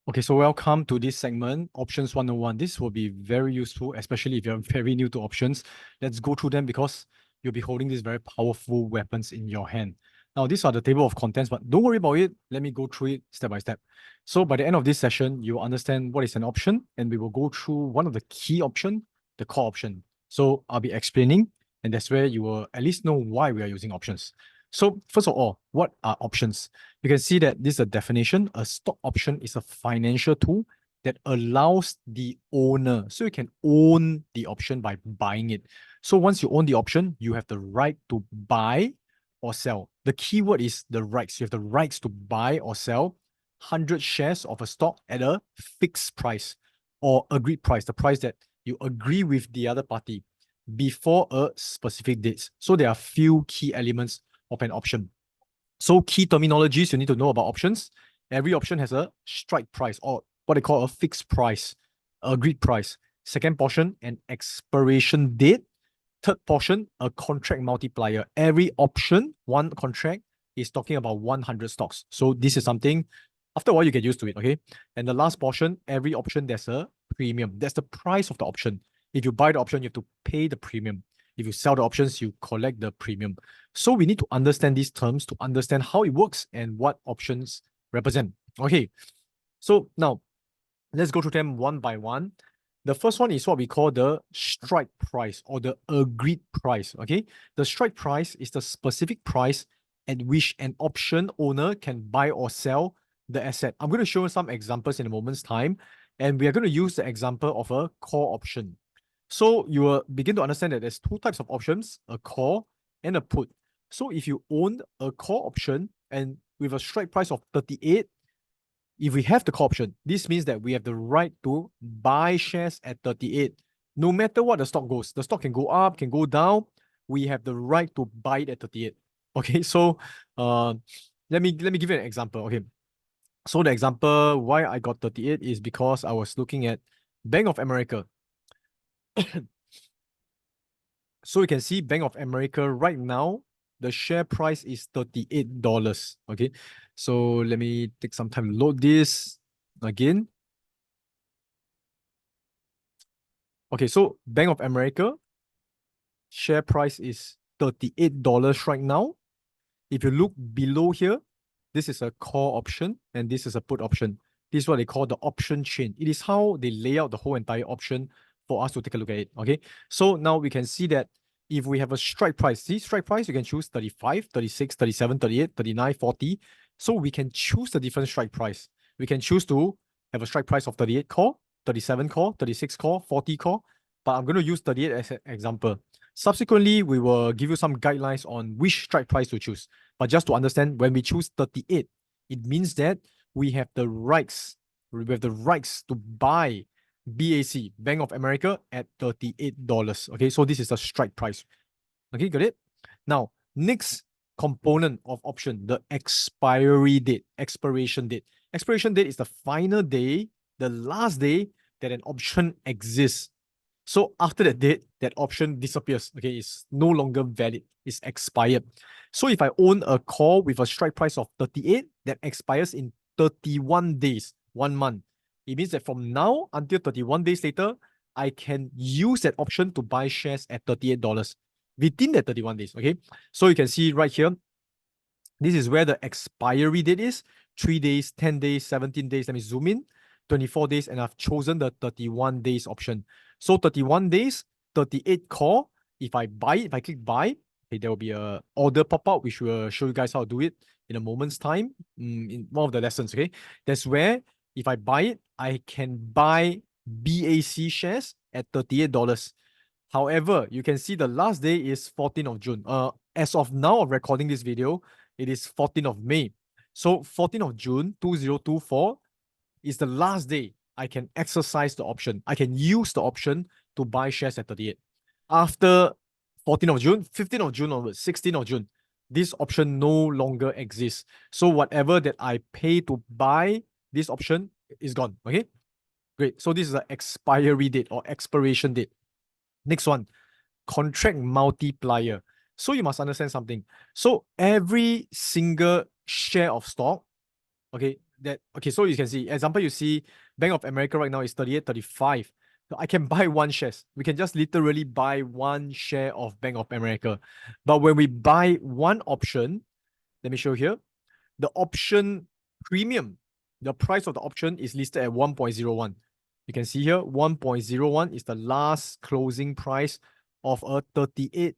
Okay, so welcome to this segment, Options 101. This will be very useful, especially if you're very new to options. Let's go through them because you'll be holding these very powerful weapons in your hand. Now, these are the table of contents, but don't worry about it. Let me go through it step by step. So by the end of this session, you'll understand what is an option, and we will go through one of the key option, the call option. So I'll be explaining, and that's where you will at least know why we are using options. So first of all, what are options? You can see that this is a definition. A stock option is a financial tool that allows the owner, so you can own the option by buying it. So once you own the option, you have the right to buy or sell. The key word is the rights. You have the rights to buy or sell 100 shares of a stock at a fixed price or agreed price, the price that you agree with the other party before a specific date. So there are few key elements of an option. So key terminologies you need to know about options. Every option has a strike price or what they call a fixed price, agreed price. Second portion, an expiration date. Third portion, a contract multiplier. Every option, one contract is talking about 100 stocks. So this is something, after a while, you get used to it, okay? And the last portion, every option, there's a premium. That's the price of the option. If you buy the option, you have to pay the premium. If you sell the options, you collect the premium. So we need to understand these terms to understand how it works and what options represent. Okay, so now let's go through them one by one. The first one is what we call the strike price or the agreed price. Okay, the strike price is the specific price at which an option owner can buy or sell the asset. I'm going to show you some examples in a moment's time, and we are going to use the example of a call option. So you will begin to understand that there's two types of options, a call and a put. So if you own a call option and with a strike price of 38, if we have the call option, this means that we have the right to buy shares at 38. No matter what the stock goes, the stock can go up, can go down, we have the right to buy it at 38. Okay, so let me give you an example. Okay. So the example why I got 38 is because I was looking at Bank of America. So you can see Bank of America right now, the share price is $38. Okay, so let me take some time to load this again. Okay, so Bank of America share price is $38 right now. If you look below here, this is a call option and this is a put option. This is what they call the option chain. It is how they lay out the whole entire option for us to take a look at it. Okay, so now we can see that if we have a strike price, see strike price, you can choose 35, 36, 37, 38, 39, 40. So we can choose the different strike price. We can choose to have a strike price of 38 call, 37 call, 36 call, 40 call. But I'm going to use 38 as an example. Subsequently, we will give you some guidelines on which strike price to choose. But just to understand, when we choose 38, it means that we have the rights to buy BAC, Bank of America, at $38. Okay, so this is the strike price. Okay, got it? Now, next component of option, the expiry date, expiration date. Expiration date is the final day, the last day that an option exists. So after that date, that option disappears. Okay, it's no longer valid. It's expired. So if I own a call with a strike price of 38 that expires in 31 days, 1 month, it means that from now until 31 days later, I can use that option to buy shares at $38 within that 31 days. Okay, so you can see right here, this is where the expiry date is 3 days, 10 days, 17 days. Let me zoom in, 24 days, and I've chosen the 31 days option. So 31 days, 38 call. If I buy it, if I click buy, okay, there will be a order pop out, which will show you guys how to do it in a moment's time in one of the lessons. Okay, that's where if I buy it, I can buy BAC shares at $38. However, you can see the last day is 14th of June. As of now of recording this video, it is 14th of May. So 14th of June, 2024 is the last day I can exercise the option. I can use the option to buy shares at 38. After 14th of June, 15th of June onwards, 16th of June, this option no longer exists. So whatever that I pay to buy this option is gone. Okay, great. So this is the expiry date or expiration date. Next one, contract multiplier. So you must understand something. So every single share of stock, okay, okay, so you can see, example, you see Bank of America right now is 38.35. So I can buy one shares. We can just literally buy one share of Bank of America. But when we buy one option, let me show here, the option premium, the price of the option is listed at 1.01. You can see here, 1.01 is the last closing price of a 38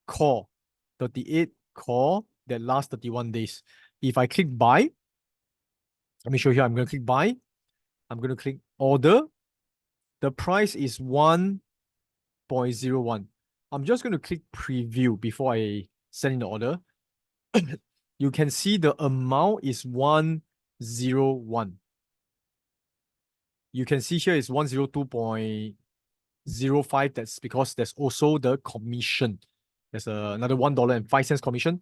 call. 38 call that lasts 31 days. If I click buy, let me show you here, I'm going to click buy. I'm going to click order. The price is 1.01. I'm just going to click preview before I send in the order. You can see the amount is 101. You can see here is 102.05. That's because there's also the commission. There's another $1.05 commission.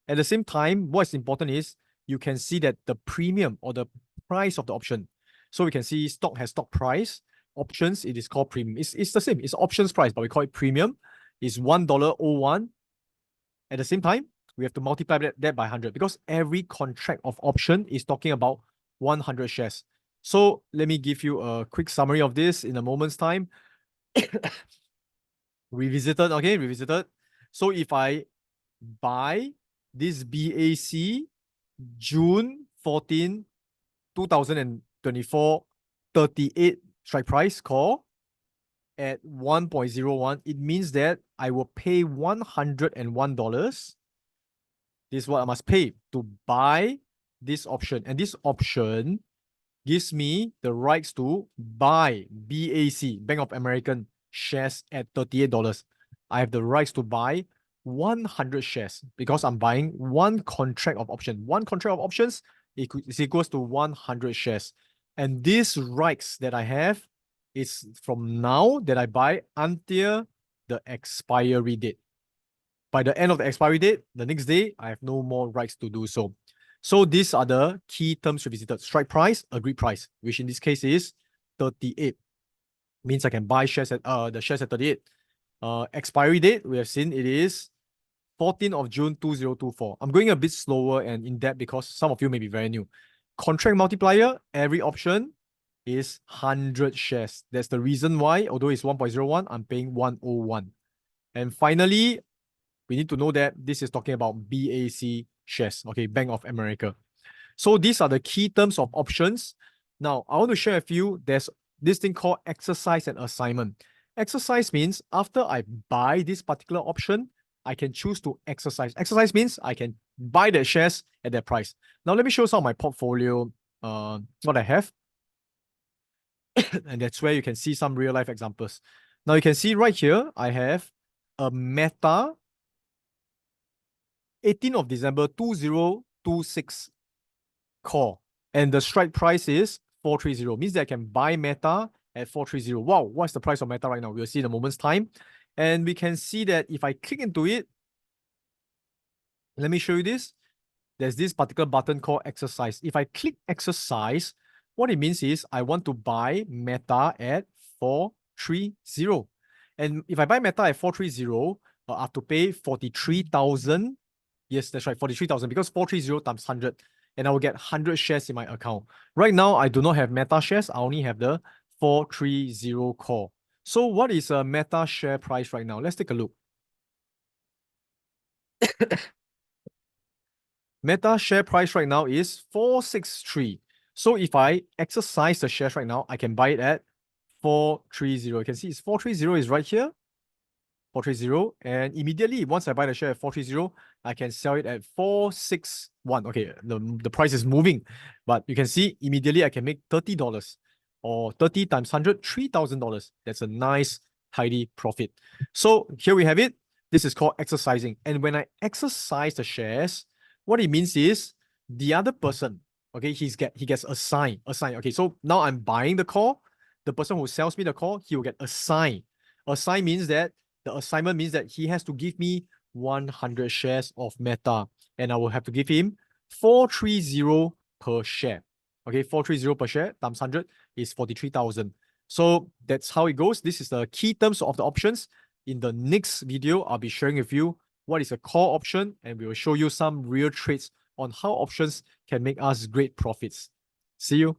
At the same time, what's important is you can see that the premium or the price of the option. So we can see stock has stock price. Options, it is called premium. It's the same. It's options price, but we call it premium. It's $1.01. At the same time, we have to multiply that by 100 because every contract of option is talking about 100 shares. So let me give you a quick summary of this in a moment's time. Revisited, okay, revisited. So if I buy this 𝗵𝗂𝗃𝗲𝗵 June 14, 2024, 38 strike price call at 1.01, it means that I will pay $101. This is what I must pay to buy this option. And this option gives me the rights to buy 𝗵𝗂𝗃, Bank of American shares at $38. I have the rights to buy 100 shares because I'm buying one contract of option. One contract of options is equals to 100 shares. And these rights that I have is from now that I buy until the expiry date. By the end of the expiry date, the next day, I have no more rights to do so. So these are the key terms revisited. Strike price, agreed price, which in this case is 38. Means I can buy shares at the shares at 38. Expiry date, we have seen it is 14th of June 2024. I'm going a bit slower and in depth because some of you may be very new. Contract multiplier, every option is 100 shares. That's the reason why, although it's 1.01, I'm paying 101. And finally, we need to know that this is talking about 𝗵𝗂𝗃 shares, okay, Bank of America. So these are the key terms of options. Now, I want to share with you, there's this thing called exercise and assignment. Exercise means after I buy this particular option, I can choose to exercise. Exercise means I can buy the shares at that price. Now, let me show some of my portfolio, what I have. And that's where you can see some real life examples. Now, you can see right here, I have a Meta 18th of December 2026 call. And the strike price is 430. Means that I can buy Meta at 430. Wow, what's the price of Meta right now? We'll see in a moment's time. And we can see that if I click into it, let me show you this. There's this particular button called exercise. If I click exercise, what it means is I want to buy Meta at 430. And if I buy Meta at 430, I have to pay 43,000. Yes, that's right, 43,000 because 430 times 100. And I will get 100 shares in my account. Right now, I do not have Meta shares. I only have the 430 call. So what is a Meta share price right now? Let's take a look. Meta share price right now is 463. So if I exercise the shares right now, I can buy it at 430. You can see it's 430 is right here. 430. And immediately, once I buy the share at 430, I can sell it at 461. Okay, the price is moving. But you can see immediately I can make $30. Or 30 times 100, $3,000. That's a nice, tidy profit. So here we have it. This is called exercising. And when I exercise the shares, what it means is the other person, okay, he gets assigned. Okay, so now I'm buying the call. The person who sells me the call, he will get assigned. Assigned means that the assignment means that he has to give me 100 shares of Meta, and I will have to give him 430 per share. Okay, 430 per share times 100 is 43,000. So that's how it goes. This is the key terms of the options. In the next video, I'll be sharing with you what is a call option, and we will show you some real trades on how options can make us great profits. See you.